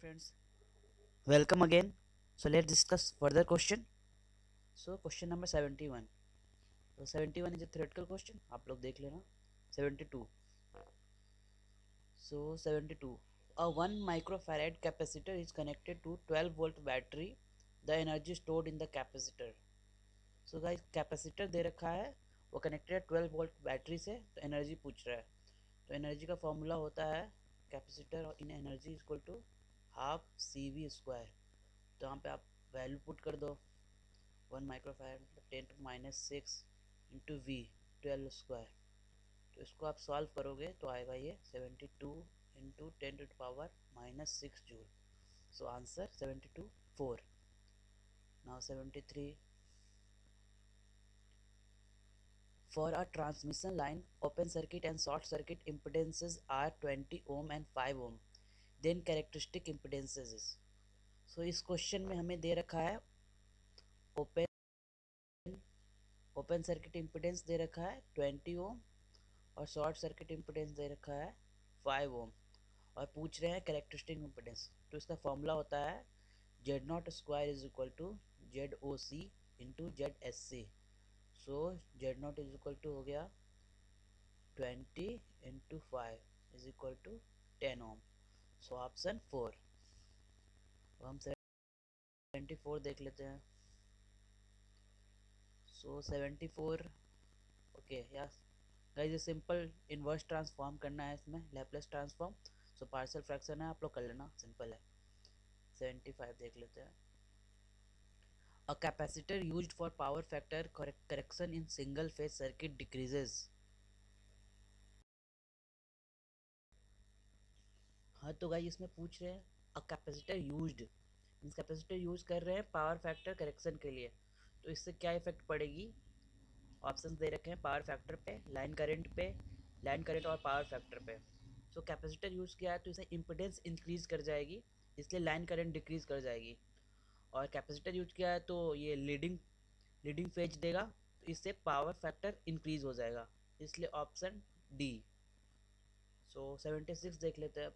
friends, welcome again. So let's discuss further question. So question number 71. So 71 is a theoretical question. आप लोग देख लेना. 72. So 72. A 1 microfarad capacitor is connected to 12 volt battery. The energy stored in the capacitor. So guys capacitor दे रखा है, वो connected है 12 volt battery से, तो एनर्जी पूछ रहा है. तो एनर्जी का फॉर्मूला होता है capacitor in energy equal to half C V square. तो यहाँ पे आप वैल्यू पुट कर दो. 1 माइक्रोफैराड मतलब 10⁻⁶ इंटू वी 12 स्क्वायर. तो इसको आप सॉल्व करोगे तो आएगा ये 72 into 10⁻⁻⁶ joule. So answer 72 4. Now 73. For a transmission line, open circuit and short circuit impedances are 20 ohm and 5 ohm. Then characteristic impedances is. So इस क्वेश्चन में हमें दे रखा है ओपन ओपन सर्किट इम्पिडेंस दे रखा है 20 ओम और शॉर्ट सर्किट इम्पिडेंस दे रखा है 5 ओम और पूछ रहे हैं कैरेक्टरिस्टिक इम्पिडेंस. तो इसका फॉर्मूला होता है Z0 square is equal to ZOC into ZSC. So Z0 is equal to हो गया 20 into 5 is equal to 10 ohm. So option 4. हम 74 देख लेते हैं. सो 74. ओके यार गाइस, ये सिंपल इनवर्स ट्रांसफॉर्म करना है, इसमें Laplace transform. So partial fraction है, आप लोग कर लेना, सिंपल है. 75 देख लेते हैं. A capacitor used for power factor correction in single phase circuit decreases. हाँ तो गाइस इसमें पूछ रहे हैं a capacitor used means capacitor use कर रहे हैं पावर फैक्टर करेक्शन के लिए. तो इससे क्या इफेक्ट पड़ेगी. ऑप्शन दे रखे हैं पावर फैक्टर पे, लाइन करंट पे, लाइन करंट और पावर फैक्टर पे. सो कैपेसिटर यूज़ किया है तो इसे इम्पिडेंस इंक्रीज कर जाएगी, इसलिए लाइन करंट डिक्रीज कर जाएगी. और कैपेसिटर यूज किया है तो ये लीडिंग लीडिंग फेज देगा, तो इससे पावर फैक्टर इंक्रीज हो जाएगा, इसलिए ऑप्शन डी. सो 76 देख लेते हैं.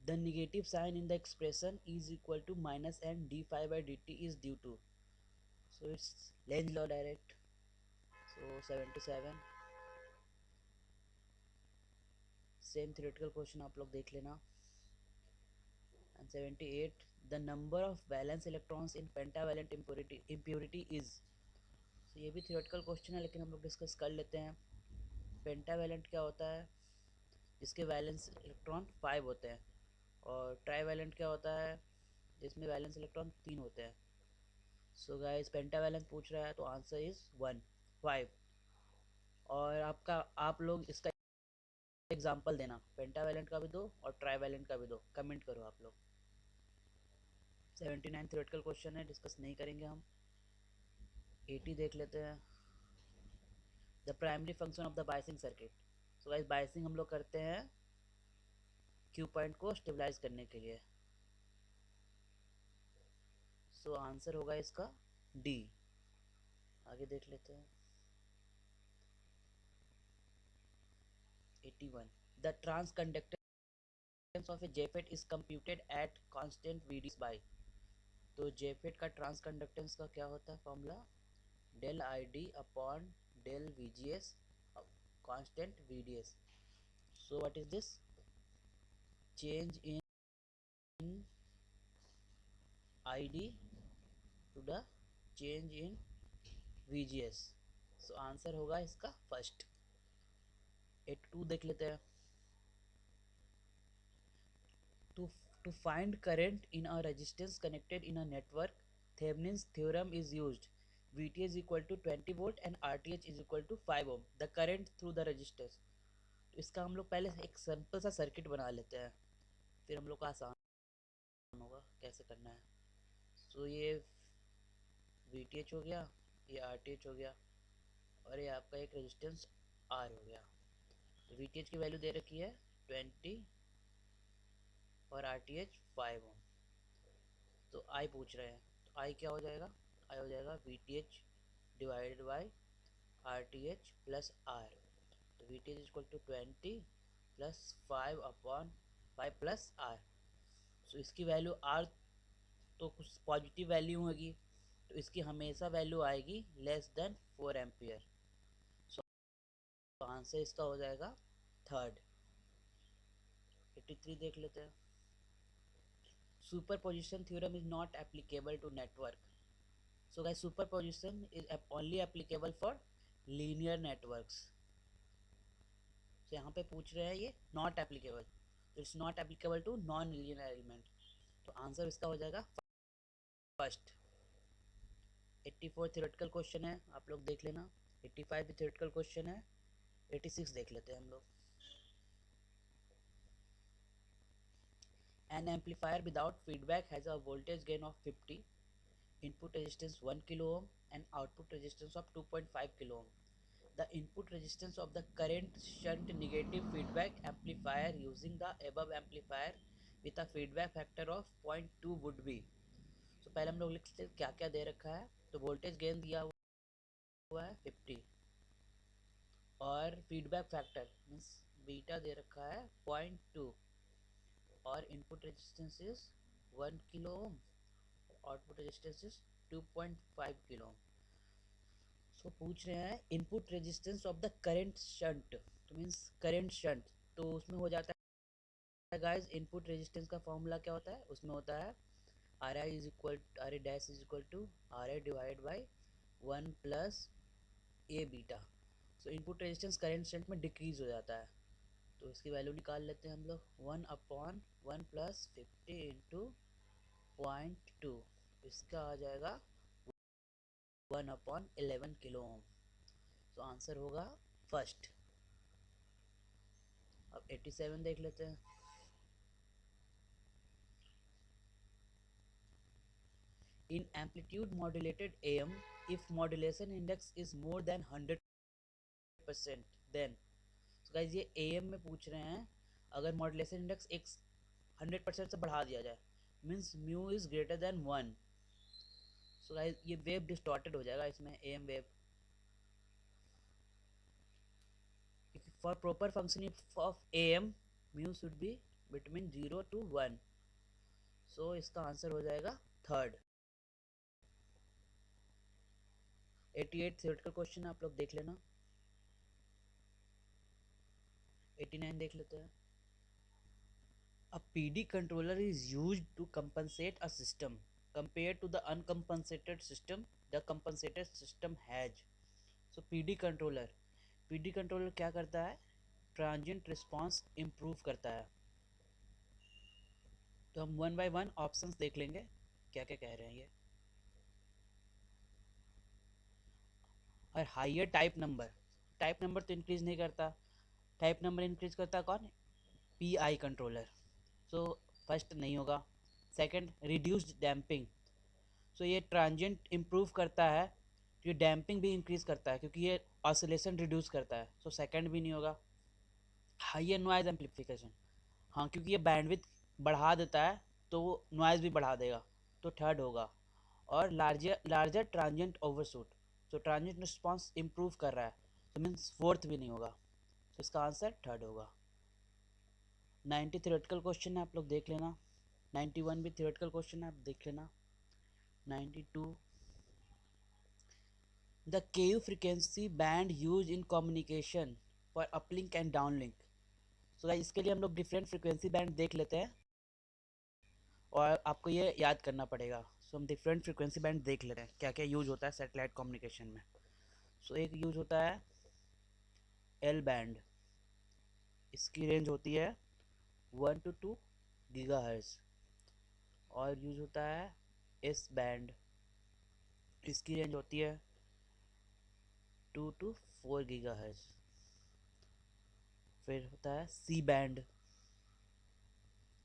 The negative sign in the expression is equal to minus n d phi by dt is due to. So it's Lenz law direct. So 77. Same theoretical question आप लोग देख लेना. And 78. The number of valence electrons in pentavalent impurity is. So ये भी theoretical question है, लेकिन हम लोग डिस्कस कर लेते हैं. पेंटावेलेंट क्या होता है, जिसके वैलेंस इलेक्ट्रॉन 5 होते हैं. और ट्राईवेलेंट क्या होता है, जिसमें वैलेंस इलेक्ट्रॉन 3 होते हैं. सो गाइस पेंटावेलेंट पूछ रहा है तो आंसर इज 1 5. और आप लोग इसका एग्जांपल देना, पेंटावेलेंट का भी दो और ट्राईवेलेंट का भी दो, कमेंट करो आप लोग. 79 थ्योरेटिकल क्वेश्चन है, डिस्कस नहीं करेंगे हम. 80 देख लेते हैं. The primary function of the biasing circuit. So guys biasing हम लोग करते हैं क्यू पॉइंट को स्टेबलाइज करने के लिए. सो आंसर होगा इसका डी. आगे देख लेते हैं. 81. The transconductance of a JFET is computed at constant VDS by. तो जेफेट का ट्रांस कंडक्टेंस का क्या होता है formula, del I D upon del V G S constant V D S. So what is this, change in I D to the change in V G S. So answer होगा इसका first. 82 देख लेते हैं. to to find current in a resistance connected in a network, Thevenin's theorem is used. Vth is equal to 20 volt and Rth is equal to 5 ohm. The current through the resistors. तो इसका हम लोग पहले एक simple सा circuit बना लेते हैं, फिर हम लोग का आसान होगा कैसे करना है. सो ये Vth हो गया, ये Rth हो गया और ये आपका एक रेजिस्टेंस R हो गया. तो Vth की वैल्यू दे रखी है 20 और Rth 5 ओम. तो आई पूछ रहे हैं, तो आई क्या हो जाएगा, आई हो जाएगा Vth divided by Rth plus R. तो Vth is equal to 20 plus 5/5 plus R. So इसकी वैल्यू आर तो कुछ पॉजिटिव वैल्यू होगी, तो इसकी हमेशा वैल्यू आएगी less than 4 ampere. So answer इसका हो जाएगा थर्ड। 83 देख लेते हैं। Superposition theorem is not applicable to network. So guys superposition is only applicable for linear networks. तो यहाँ पे पूछ रहे हैं ये नॉट एप्लीकेबल, तो it's not applicable to non linear element. तो आंसर इसका हो जाएगा फर्स्ट। 84 थ्योरेटिकल क्वेश्चन है, आप लोग देख लेना। 85 भी थ्योरेटिकल क्वेश्चन है। 86 देख लेते हैं हम लोग। An amplifier without feedback has a voltage gain of 50, input resistance 1 kilo ohm and output resistance of 2.5 kilo ohm. The input resistance of the current shunt negative feedback amplifier using the above amplifier with a feedback factor of 0.2 would be। तो पहले हम लोग लिख लेते क्या क्या दे रखा है। तो वोल्टेज गेन दिया हुआ है 50 और फीडबैक फैक्टर मीन्स बीटा दे रखा है 0.2 और input resistance is 1 kilo ohm, output resistance is 2.5 kilo ohm. So पूछ रहे हैं input resistance of the current shunt, तो मीन्स करंट शंट, तो उसमें हो जाता है गाइस इनपुट रेजिस्टेंस का फॉर्मूला क्या होता है, उसमें होता है R I is equal R I dash is equal to R I divide by 1 plus a beta. So input resistance current shunt में डिक्रीज हो जाता है, तो इसकी वैल्यू निकाल लेते हैं हम लोग। 1/1 प्लस 50 इंटू 0.2, इसका आ जाएगा 1/11 किलो ओम। तो आंसर होगा फर्स्ट। अब 87 देख लेते हैं। In amplitude modulated AM if modulation index is more than 100% then। so guys ये AM में पूछ रहे हैं अगर मॉड्यूलेशन इंडेक्स एक 100% से बढ़ा दिया जाए means mu is greater than 1। So guys ये वेव डिस्टॉर्टेड हो जाएगा इसमें AM wave. For proper functioning of AM mu should be between 0 to 1। so इसका आंसर हो जाएगा थर्ड। 88 थ्योरेटिकल क्वेश्चन आप लोग देख लेना। 89 देख लेते हैं। A PD controller is used to compensate a system compared to the uncompensated system the compensated system has। so PD controller क्या करता है, ट्रांजिएंट रिस्पांस इम्प्रूव करता है। तो हम 1 बाय 1 ऑप्शंस देख लेंगे क्या क्या कह रहे हैं ये। और हायर टाइप नंबर तो इंक्रीज नहीं करता, टाइप नंबर इंक्रीज करता कौन, PI कंट्रोलर। सो फर्स्ट नहीं होगा। सेकंड रिड्यूस्ड डैम्पिंग, सो ये ट्रांजिएंट इम्प्रूव करता है, तो ये डैम्पिंग भी इंक्रीज करता है क्योंकि ये ऑसिलेशन रिड्यूस करता है। सो सेकंड भी नहीं होगा। हायर नॉइज एम्पलीफिकेशन, हाँ क्योंकि ये बैंडविड्थ बढ़ा देता है तो नॉइज भी बढ़ा देगा, तो थर्ड होगा। और लार्जर ट्रांजिएंट ओवरशूट, तो ट्रांजिएंट रिस्पांस इम्प्रूव कर रहा है, तो मीन्स फोर्थ भी नहीं होगा। तो इसका आंसर थर्ड होगा। 90 थ्योरेटिकल क्वेश्चन है, आप लोग देख लेना। 91 भी थ्योरेटिकल क्वेश्चन है, आप देख लेना। 92 the KU frequency band use in communication for uplink and downlink. So इसके लिए हम लोग डिफरेंट फ्रीक्वेंसी बैंड देख लेते हैं और आपको ये याद करना पड़ेगा। सो हम डिफरेंट फ्रीक्वेंसी बैंड देख लेते हैं क्या क्या यूज होता है सैटेलाइट कम्युनिकेशन में। सो एक यूज होता है L बैंड, इसकी रेंज होती है 1 to 2 गीगाहर्ट्ज। और यूज होता है S बैंड, इसकी रेंज होती है 2 to 4 गीगाहर्ट्ज। फिर होता है C बैंड,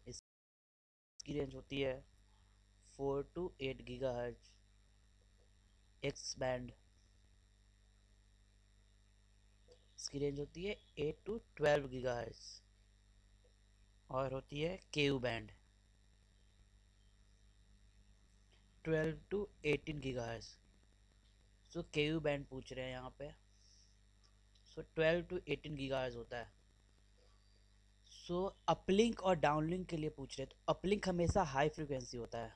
इसकी रेंज होती है 4 to 8 गीगाहर्ट्ज। X बैंड, इसकी रेंज होती है 8 to 12 गीगाहर्ट्ज। और होती है KU band 12 to 18 gigahertz. So KU band पूछ रहे हैं यहाँ पे। सो 12 to 18 गीगाहर्ट्ज होता है। सो अपलिंक और डाउनलिंक के लिए पूछ रहे, तो अपलिंक हमेशा हाई फ्रिक्वेंसी होता है,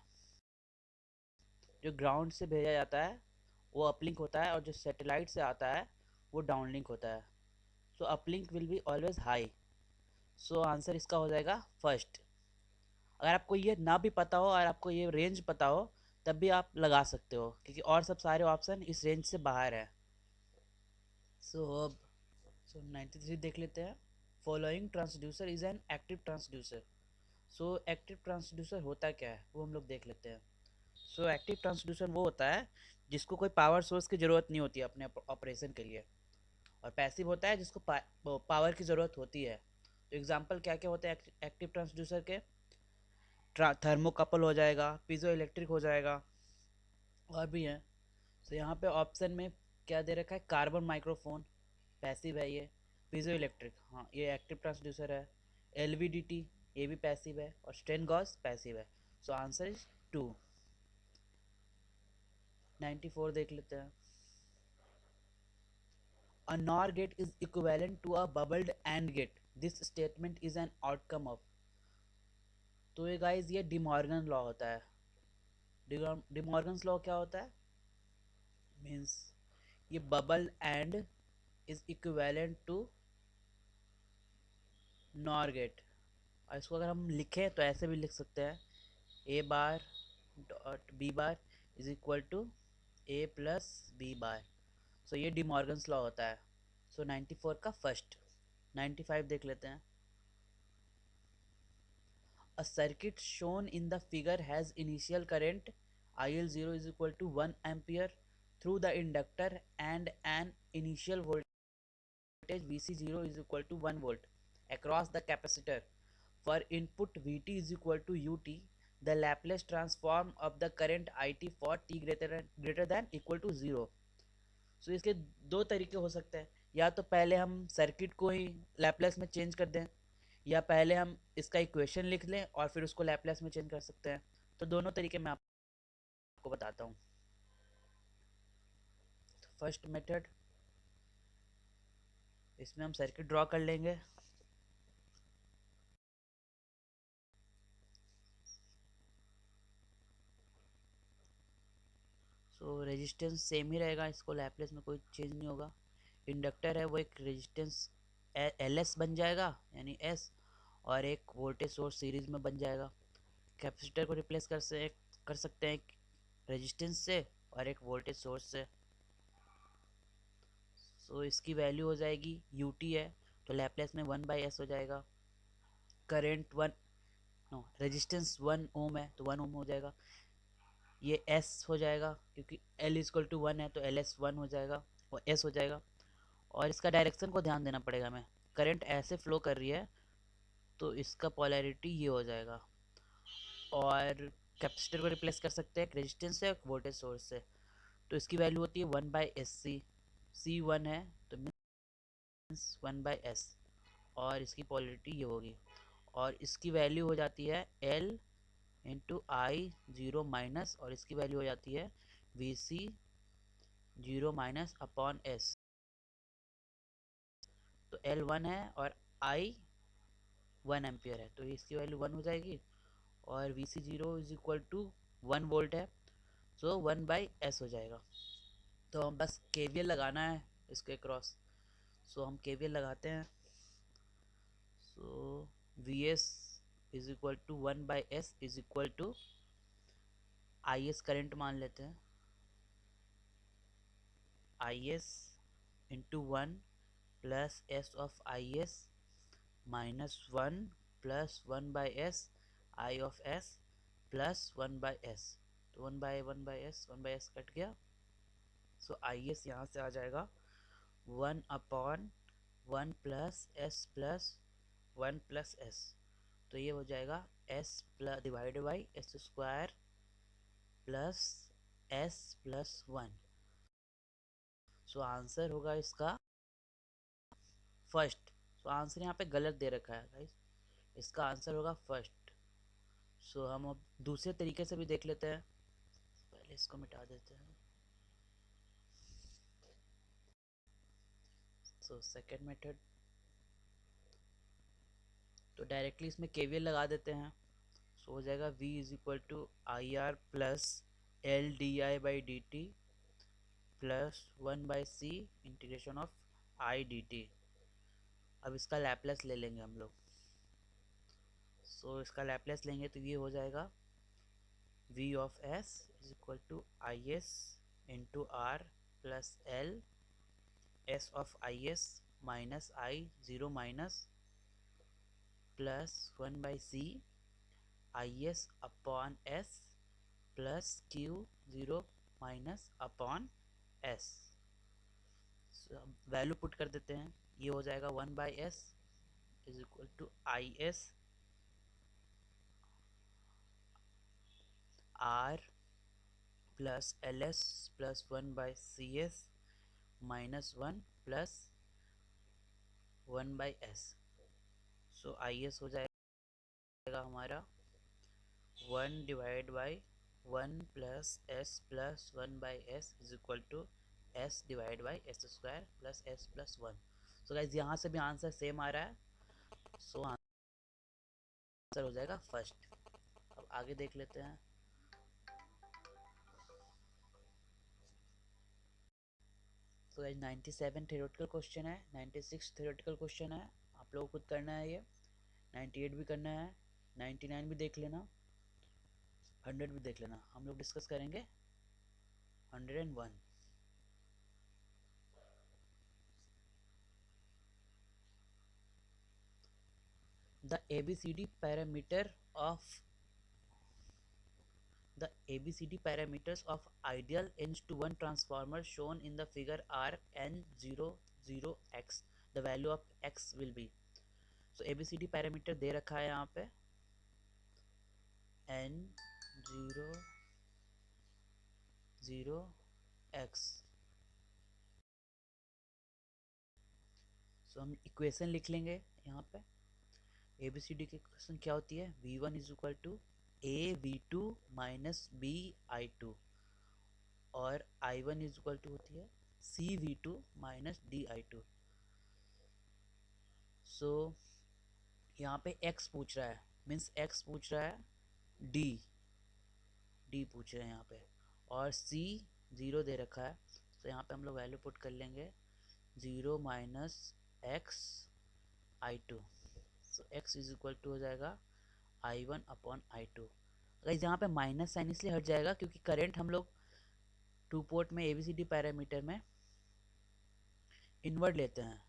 जो ग्राउंड से भेजा जाता है वो अपलिंक होता है, और जो सैटेलाइट से आता है वो डाउनलिंक होता है। So uplink will be always high. So answer इसका हो जाएगा फर्स्ट। अगर आपको ये ना भी पता हो और आपको ये रेंज पता हो तब भी आप लगा सकते हो, क्योंकि और सब सारे ऑप्शन इस रेंज से बाहर है। सो अब 93 देख लेते हैं। Following transducer is an active transducer. So active transducer होता क्या है वो हम लोग देख लेते हैं। सो एक्टिव ट्रांसड्यूसर वो होता है जिसको कोई पावर सोर्स की ज़रूरत नहीं होती है अपने ऑपरेशन के लिए, और पैसिव होता है जिसको पावर की ज़रूरत होती है। तो एग्जांपल क्या क्या होते हैं एक्टिव ट्रांसड्यूसर के? थर्मोकपल हो जाएगा, पीजो इलेक्ट्रिक हो जाएगा, और भी हैं। तो यहाँ पे ऑप्शन में क्या दे रखा है? कार्बन माइक्रोफोन, पैसिव है ये। पीजो इलेक्ट्रिक, हाँ ये एक्टिव ट्रांसड्यूसर है। एलवीडीटी, ये भी पैसिव है। और स्ट्रेन गॉस पैसिव है। सो आंसर इज 2। 94 देख लेते हैं। A NOR gate is equivalent to a bubbled AND gate. This statement is an outcome of। तो ये गाइस ये डिमॉर्गन लॉ होता है। डिमॉर्गन्स लॉ क्या होता है? मीन्स ये bubble and is equivalent to NOR gate. और इसको अगर हम लिखें तो ऐसे भी लिख सकते हैं, A bar dot B bar is equal to A plus B bar. So ये डिमॉर्गन्स लॉ होता है। सो 94 का फर्स्ट। 95 देख लेते हैं। A circuit shown in the figure has initial current IL0 is equal to 1 ampere through the inductor and an initial voltage VC0 is equal to 1 volt across the capacitor. For input Vt is equal to ut, the Laplace transform of the current It for t greater than equal to 0। सो इसके दो तरीके हो सकते हैं, या तो पहले हम सर्किट को ही लैपलेस में चेंज कर दें, या पहले हम इसका इक्वेशन लिख लें और फिर उसको लैपलेस में चेंज कर सकते हैं। तो दोनों तरीके मैं आपको बताता हूँ। फर्स्ट मेथड, इसमें हम सर्किट ड्रॉ कर लेंगे। सो रेजिस्टेंस सेम ही रहेगा, इसको लैपलेस में कोई चेंज नहीं होगा। इंडक्टर है वो एक रेजिस्टेंस एल एस बन जाएगा यानी एस, और एक वोल्टेज सोर्स सीरीज में बन जाएगा। कैपेसिटर को रिप्लेस कर सकते हैं एक रेजिस्टेंस से और एक वोल्टेज सोर्स से। सो इसकी वैल्यू हो जाएगी यूटी है तो लैपलेस में 1/s हो जाएगा। करेंट 1, नो रेजिस्टेंस 1 ओम है तो 1 ओम हो जाएगा। ये s हो जाएगा क्योंकि l इक्वल टू 1 है तो एल एस 1 हो जाएगा और s हो जाएगा। और इसका डायरेक्शन को ध्यान देना पड़ेगा हमें, करंट ऐसे फ्लो कर रही है तो इसका पोलैरिटी ये हो जाएगा। और कैपेसिटर को रिप्लेस कर सकते हैं एक रेजिस्टेंस से, एक वोल्टेज सोर्स से, तो इसकी वैल्यू होती है 1/sc। सी 1 है तो मीन्स 1/s, और इसकी पोलैरिटी ये होगी। और इसकी वैल्यू हो जाती है L इंटू आई जीरो माइनस, और इसकी वैल्यू हो जाती है VC zero minus upon S। तो L 1 है और I 1 एम्पियर है तो इसकी वैल्यू 1 हो जाएगी। और VC0 is equal to 1 volt है, सो 1/s हो जाएगा। तो हम बस KVL लगाना है इसके क्रॉस। सो हम KVL लगाते हैं। So VS is equal to 1/s is equal to IS current मान लेते हैं, IS into 1 plus S of IS minus 1 plus 1/s I of S plus 1/s। तो 1/s कट गया। सो IS यहाँ से आ जाएगा 1/1 plus S plus 1 plus S। तो ये हो जाएगा S plus divided by S square plus S plus 1। So answer होगा इसका फर्स्ट। सो आंसर यहाँ पे गलत दे रखा है गाइस, इसका आंसर होगा फर्स्ट। सो हम अब दूसरे तरीके से भी देख लेते हैं, पहले इसको मिटा देते हैं। सो सेकेंड मेथड, तो डायरेक्टली इसमें केवीएल लगा देते हैं। सो हो जाएगा v is equal to I R plus L D I by D T plus 1/c integration of I D T. अब इसका लैपलेस ले लेंगे हम लोग। सो इसका लैपलेस लेंगे तो ये हो जाएगा v of s is equal to I S into R plus L s of I S minus I zero minus plus 1/c I S upon S plus Q zero minus upon S. Value put कर देते हैं। ये हो जाएगा 1/s is equal to I S R plus L S plus 1/cs minus 1 plus 1/s। So I S हो जाएगा हमारा 1 divide by 1 plus S plus 1/s is equal to S divide by S square plus S plus 1। So guys यहाँ से भी answer same आ रहा है। सो answer हो जाएगा फर्स्ट। अब आगे देख लेते हैं। तो गाइज 97 थ्योरेटिकल क्वेश्चन है, 96 थ्योरेटिकल क्वेश्चन है। आप लोगों को खुद करना है ये। 98 भी करना है, 99 भी देख लेना, 100 भी देख लेना। हम लोग डिस्कस करेंगे 101। The ABCD parameter of the ABCD parameters of ideal n/1 transformer shown in the figure are n00x. The value of x will be. So ABCD parameter दे रखा है यहाँ पे n00x। सो हम इक्वेशन लिख लेंगे यहाँ पे। ABCD की इक्वेशन क्या होती है? V1 is equal to AV2 minus BI2 और I1 इज इक्वल टू होती है CV2 माइनस DI2। सो यहाँ पे x पूछ रहा है, मीन्स x पूछ रहा है, d पूछ रहे हैं यहाँ पे, और c 0 दे रखा है। तो यहाँ पे हम लोग वैल्यू पुट कर लेंगे 0 minus X I two. So x is equal to हो जाएगा I1 अपॉन I2। अगर यहाँ पे माइनस साइन इसलिए हट जाएगा क्योंकि करंट हम लोग टू पोर्ट में ABCD पैरामीटर में इनवर्ड लेते हैं,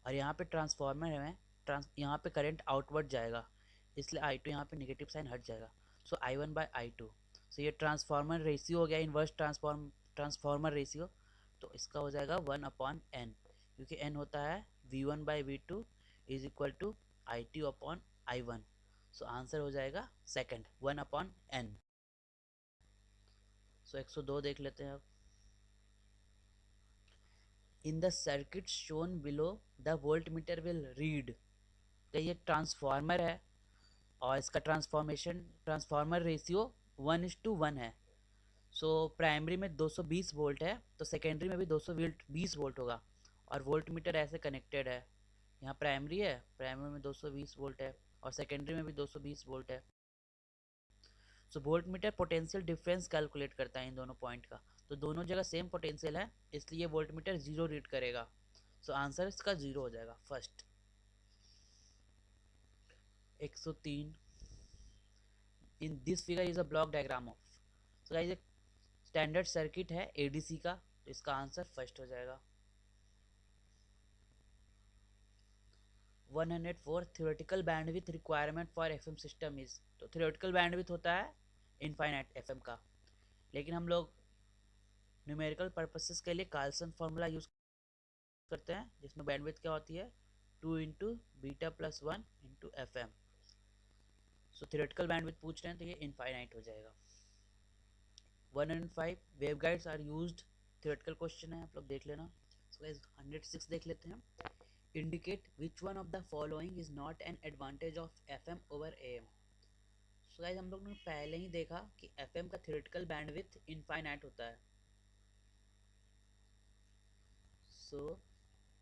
और यहाँ पे ट्रांसफार्मर में यहाँ पे करंट आउटवर्ड जाएगा, इसलिए I2 यहाँ पे नेगेटिव साइन हट जाएगा। सो I1 बाई I2। सो ये ट्रांसफार्मर रेशियो हो गया, इन्वर्स ट्रांसफार्मर रेशियो। तो इसका हो जाएगा 1 अपॉन n, क्योंकि n होता है V1 by V2 is equal to I2 upon I1। So answer हो जाएगा सेकंड 1 अपॉन n। सो 102 देख लेते हैं अब। In the circuit shown below the volt meter will read. तो ये ट्रांसफार्मर है और इसका ट्रांसफार्मर रेशियो 1:1 है। सो प्राइमरी में 220 वोल्ट है तो सेकेंडरी में भी 220 वोल्ट होगा, और वोल्ट मीटर ऐसे कनेक्टेड है। यहाँ प्राइमरी है, प्राइमरी में 220 वोल्ट है और सेकेंडरी में भी 220 वोल्ट है। So volt meter potential difference calculate करता है इन दोनों पॉइंट का। तो दोनों जगह सेम पोटेंशियल है, इसलिए वोल्ट मीटर 0 रीड करेगा। सो आंसर इसका 0 हो जाएगा first. 103 in this figure is a block diagram of. So guys standard circuit है ADC का, तो इसका आंसर फर्स्ट हो जाएगा। 104 theoretical bandwidth requirement for FM system is. तो थ्योरेटिकल बैंडविड्थ होता है इनफाइनाइट FM का, लेकिन हम लोग न्यूमेरिकल पर्पसेस के लिए कार्लसन फार्मूला यूज करते हैं, जिसमें बैंडविड्थ क्या होती है 2 into beta plus 1 into FM। So theoretical bandwidth पूछ रहे हैं तो ये इनफाइनाइट हो जाएगा। 105 waveguides are used. Theoretical question है, आप लोग देख लेना। सो 106 देख लेते हैं। Indicate which one of the following is not an advantage of FM over AM। So guys हम लोग ने पहले ही देखा कि FM का थ्योरेटिकल बैंडविड्थ इनफाइनाइट होता है। सो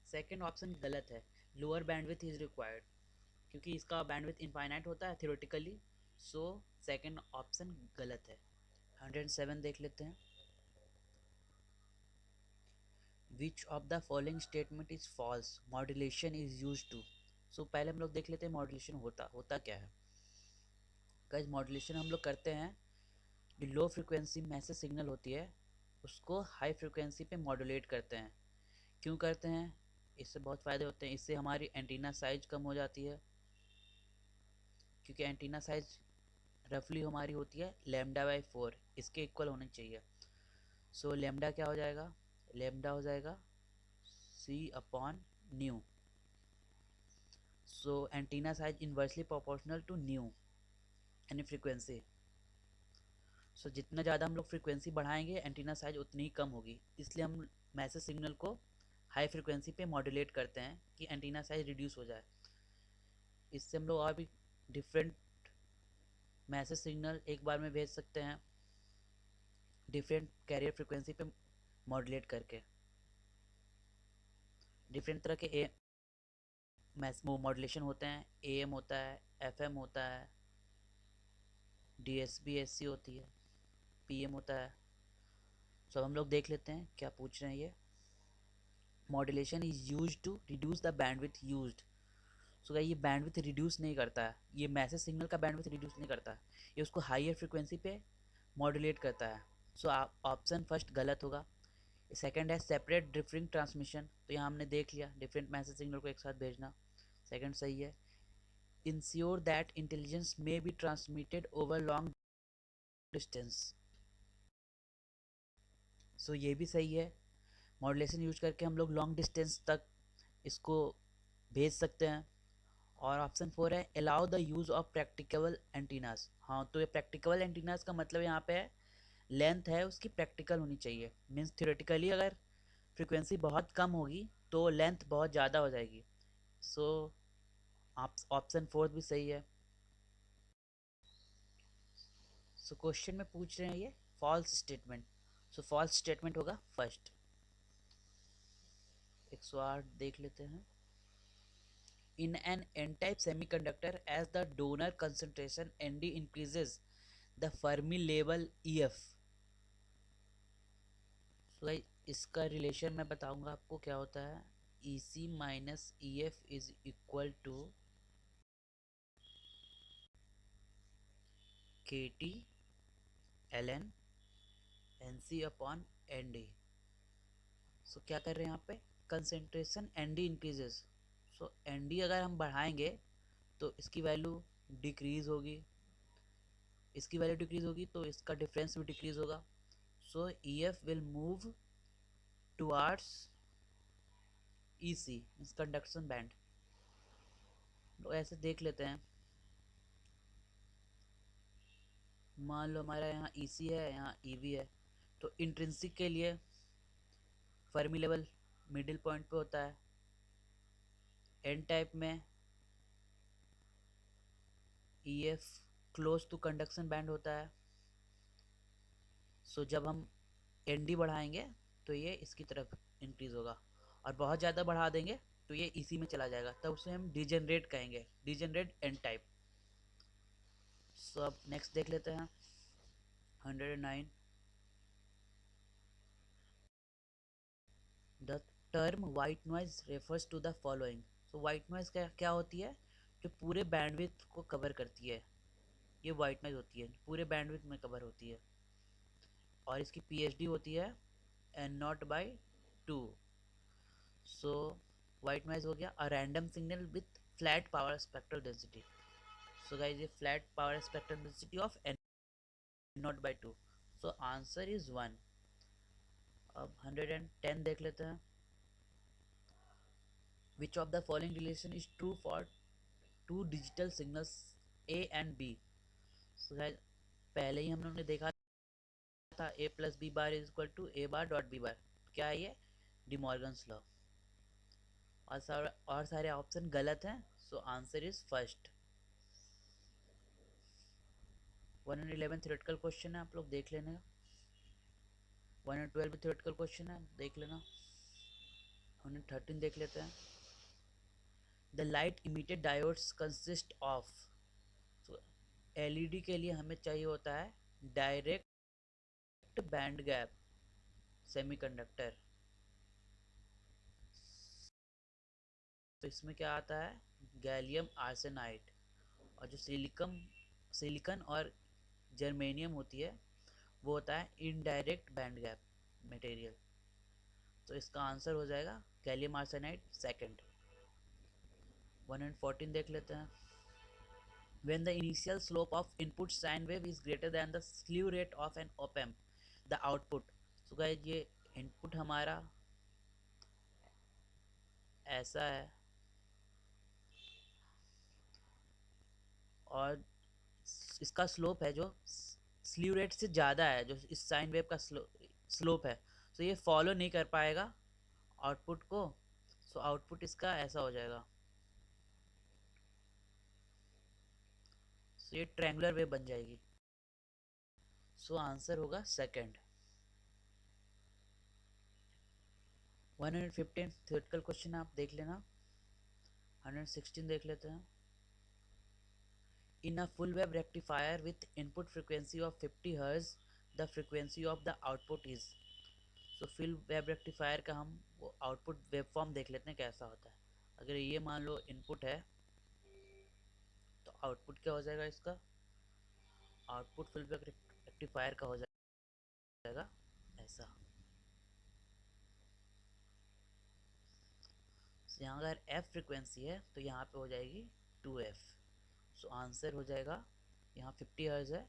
सेकेंड ऑप्शन गलत है, लोअर बैंडविड्थ इज रिक्वायर्ड, क्योंकि इसका बैंडविड्थ इनफाइनाइट होता है थियोरेटिकली, सो सेकंड ऑप्शन गलत है। 107 देख लेते हैं। Which of the following statement is false, modulation is use to. So पहले हम लोग देख लेते हैं मॉड्यूलेशन होता क्या है। गाइस मॉड्यूलेशन हम लोग करते हैं, जो लो फ्रिक्वेंसी मैसेज सिग्नल होती है उसको हाई फ्रिक्वेंसी पे मॉड्यूलेट करते हैं। क्यों करते हैं? इससे बहुत फ़ायदे होते हैं। इससे हमारी एंटीना साइज कम हो जाती है, क्योंकि एंटीना साइज रफली हमारी होती है λ/4, इसके इक्वल होनी चाहिए। सो लेमडा क्या हो जाएगा? लेमडा हो जाएगा C/न्यू। So antenna size inversely proportional to nu यानी फ्रीक्वेंसी। सो जितना ज़्यादा हम लोग फ्रीक्वेंसी बढ़ाएंगे एंटीना साइज उतनी ही कम होगी, इसलिए हम मैसेज सिग्नल को हाई फ्रीक्वेंसी पे मॉड्यूलेट करते हैं कि एंटीना साइज रिड्यूस हो जाए। इससे हम लोग और भी डिफरेंट मैसेज सिग्नल एक बार में भेज सकते हैं डिफरेंट कैरियर फ्रीक्वेंसी पे मॉड्यूलेट करके। डिफरेंट तरह के मॉड्यूलेशन होते हैं, AM होता है, FM होता है, DSB/SC होती है, PM होता है। सब हम लोग देख लेते हैं क्या पूछ रहे हैं ये। Modulation is use to reduce the bandwidth used. So ये बैंडविड्थ रिड्यूस नहीं करता है, ये मैसेज सिग्नल का बैंडविड्थ रिड्यूस नहीं करता है, ये उसको हायर फ्रिक्वेंसी पे मॉड्यूलेट करता है। सो ऑप्शन फर्स्ट गलत होगा। सेकंड है सेपरेट डिफरिंग ट्रांसमिशन, तो यहाँ हमने देख लिया डिफरेंट मैसेज सिग्नल को एक साथ भेजना, सेकंड सही है। Ensure that intelligence may be transmitted over long distance, so ये भी सही है। मॉड्यूलेशन यूज करके हम लोग लॉन्ग डिस्टेंस तक इसको भेज सकते हैं। और ऑप्शन 4 है allow the use of practical antennas. हाँ, तो ये प्रैक्टिकल एंटीनास का मतलब यहाँ पे है लेंथ है उसकी प्रैक्टिकल होनी चाहिए। मीन्स थियोरेटिकली अगर फ्रिक्वेंसी बहुत कम होगी तो लेंथ बहुत ज़्यादा हो जाएगी। सो ऑप्शन 4 भी सही है। सो क्वेश्चन में पूछ रहे हैं ये फॉल्स स्टेटमेंट, सो फॉल्स स्टेटमेंट होगा फर्स्ट। 108 देख लेते हैं। In an n-type semiconductor, as the donor concentration Nd increases, the Fermi level EF। So इसका रिलेशन मैं बताऊंगा आपको क्या होता है। EC minus EF is equal to KT ln NC/Nd। So क्या कर रहे हैं यहाँ पे, concentration Nd increases. So Nd अगर हम बढ़ाएंगे तो इसकी वैल्यू डिक्रीज होगी, इसकी वैल्यू डिक्रीज होगी तो इसका डिफरेंस भी डिक्रीज होगा। सो EF will move towards EC means conduction band. तो ऐसे देख लेते हैं, मान लो हमारा यहाँ EC है, यहाँ EV है, तो इंट्रिंसिक के लिए फर्मी लेवल मिडिल पॉइंट पे होता है। एन टाइप में EF close to conduction band होता है। सो जब हम ND बढ़ाएंगे तो ये इसकी तरफ इंक्रीज होगा, और बहुत ज़्यादा बढ़ा देंगे तो ये इसी में चला जाएगा, तब उसे हम डिजेनरेट कहेंगे, डिजेनरेट एन टाइप। सो अब नेक्स्ट देख लेते हैं 109। The term white noise refers to the following. So white noise क्या होती है? जो पूरे बैंडविड्थ को कवर करती है, ये वाइट नॉइज होती है, पूरे बैंडविड्थ में कवर होती है, और इसकी PhD होती है N0/2। सो वाइट नॉइज हो गया a random signal with flat power spectral density. So guys ये flat power spectral density of N0/2। So answer is 1। अब 110 देख लेते हैं। Which of the following relation is true for two digital signals A and B। So guys पहले ही हम लोगों ने देखा था A+B bar is equal to A बार.B बार। क्या है ये? De Morgan's law. और सारे ऑप्शन गलत हैं, सो answer is first. 111 theoretical question है, आप लोग देख लेना। 112 भी थ्योरेटिकल क्वेश्चन है, देख लेना। 113 देख लेते हैं। The light emitted diodes consist of, तो एलईडी के लिए हमें चाहिए होता है डायरेक्ट बैंड गैप सेमीकंडक्टर। तो इसमें क्या आता है, गैलियम आर्सेनाइड, और जो सिलिकन और जर्मेनियम होती है वो होता है इनडायरेक्ट बैंड गैप मटेरियल। तो इसका आंसर हो जाएगा गैलियम आर्सेनाइड सेकंड। 114 देख लेते हैं। When the initial slope of input sine wave is greater than the slew rate of an op amp, the output, so guys ये इनपुट हमारा ऐसा है और इसका स्लोप है जो स्लीव रेट से ज़्यादा है, जो इस साइन वेव का स्लोप है, तो ये फॉलो नहीं कर पाएगा आउटपुट को। सो आउटपुट इसका ऐसा हो जाएगा, सो ये ट्रायंगुलर वेव बन जाएगी। सो आंसर होगा सेकंड। 115 थ्योरेटिकल क्वेश्चन आप देख लेना। 116 देख लेते हैं। In a full wave rectifier with input frequency of 50 Hz, the frequency of the output is, so full wave rectifier का हम वो आउटपुट वेवफॉर्म देख लेते हैं कैसा होता है। अगर ये मान लो इनपुट है तो आउटपुट क्या हो जाएगा, इसका आउटपुट फुल वेव रेक्टिफायर का हो जाएगा ऐसा। so यहाँ अगर f फ्रिक्वेंसी है तो यहाँ पे हो जाएगी 2f। सो आंसर हो जाएगा, यहाँ 50 हर्ज है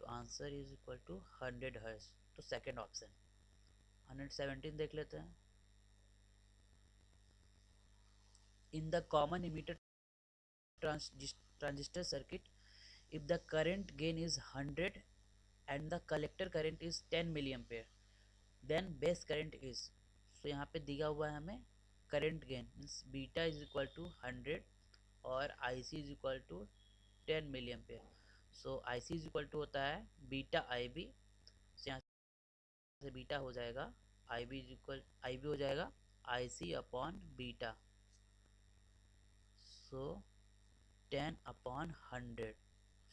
तो आंसर इज इक्वल टू 100 हर्ज, तो सेकंड ऑप्शन। 117 देख लेते हैं। In the common emitter transistor circuit, if the current gain is 100 and the collector current is 10 milliampere, then base current is, so यहाँ पे दिया हुआ है हमें current gain means beta is equal to 100 और I C is equal to 10 milli ampere. So I C is equal to होता है beta आई B, यहाँ से बीटा हो जाएगा आई बी हो जाएगा आई सी अपॉन बीटा, सो 10 अपॉन 100।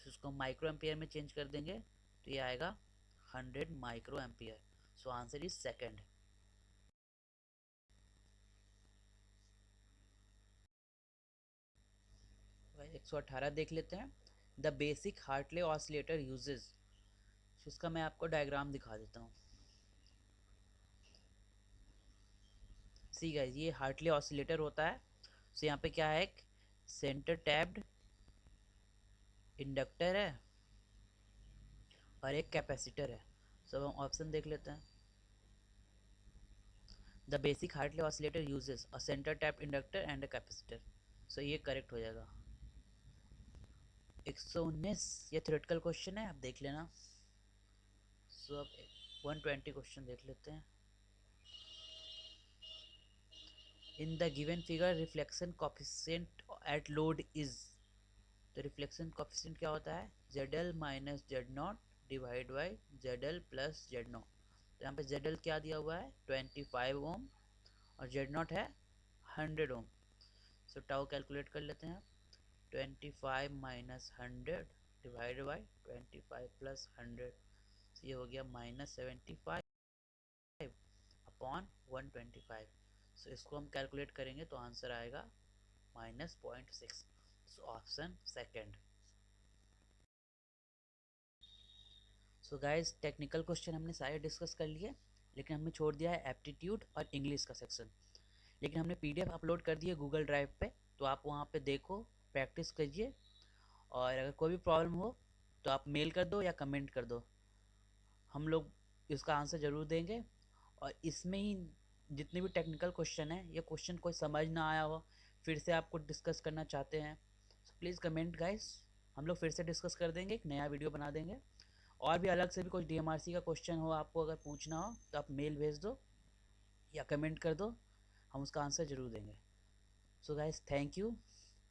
उसको माइक्रो एम्पियर में चेंज कर देंगे तो ये आएगा 100 micro ampere. So answer is second. 118 देख लेते हैं। The basic Hartley oscillator uses, इसका मैं आपको डायग्राम दिखा देता हूँ। सी गाइस ये हार्टले ऑसिलेटर होता है। सो यहाँ पे क्या है, एक सेंटर टैब्ड इंडक्टर है और एक कैपेसिटर है। सो हम ऑप्शन देख लेते हैं। The basic Hartley oscillator uses a centre tapped inductor and a capacitor. So ये करेक्ट हो जाएगा। 119 ये थ्योरेटिकल क्वेश्चन है, आप देख लेना। सो अब 120 क्वेश्चन देख लेते हैं। In the given figure reflection coefficient at load is, तो रिफ्लेक्शन कोफिशिएंट क्या होता है, ZL minus Z0 divide by ZL plus Z0। तो यहाँ पे ZL क्या दिया हुआ है 25 ओम और Z0 है 100 ओम। सो टाउ कैलकुलेट कर लेते हैं। 25 माइनस 100 डिवाइड बाई 25 प्लस 100, ये हो गया -75 अपॉन 125। सो इसको हम कैलकुलेट करेंगे तो आंसर आएगा -0.6। So option second. So guys technical question हमने सारे डिस्कस कर लिए, लेकिन हमने छोड़ दिया है एप्टीट्यूड और इंग्लिश का सेक्शन। लेकिन हमने PDF अपलोड कर दी है गूगल ड्राइव पे, तो आप वहाँ पे देखो, प्रैक्टिस कीजिए, और अगर कोई भी प्रॉब्लम हो तो आप मेल कर दो या कमेंट कर दो, हम लोग इसका आंसर ज़रूर देंगे। और इसमें ही जितने भी टेक्निकल क्वेश्चन हैं, ये क्वेश्चन कोई समझ ना आया हो, फिर से आपको डिस्कस करना चाहते हैं, तो प्लीज़ कमेंट गाइस, हम लोग फिर से डिस्कस कर देंगे, एक नया वीडियो बना देंगे। और भी अलग से भी कुछ DMRC का क्वेश्चन हो, आपको अगर पूछना हो तो आप मेल भेज दो या कमेंट कर दो, हम उसका आंसर ज़रूर देंगे। So guys thank you,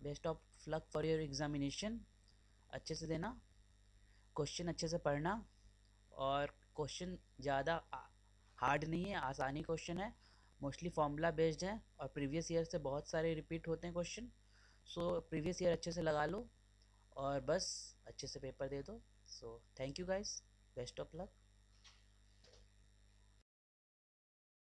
best of luck for your examination. अच्छे से देना, क्वेश्चन अच्छे से पढ़ना, और क्वेश्चन ज़्यादा हार्ड नहीं है, आसानी क्वेश्चन है, मोस्टली फॉर्मूला बेस्ड हैं और प्रीवियस ईयर से बहुत सारे रिपीट होते हैं क्वेश्चन। सो प्रीवियस ईयर अच्छे से लगा लो और बस अच्छे से पेपर दे दो। So thank you guys, best of luck.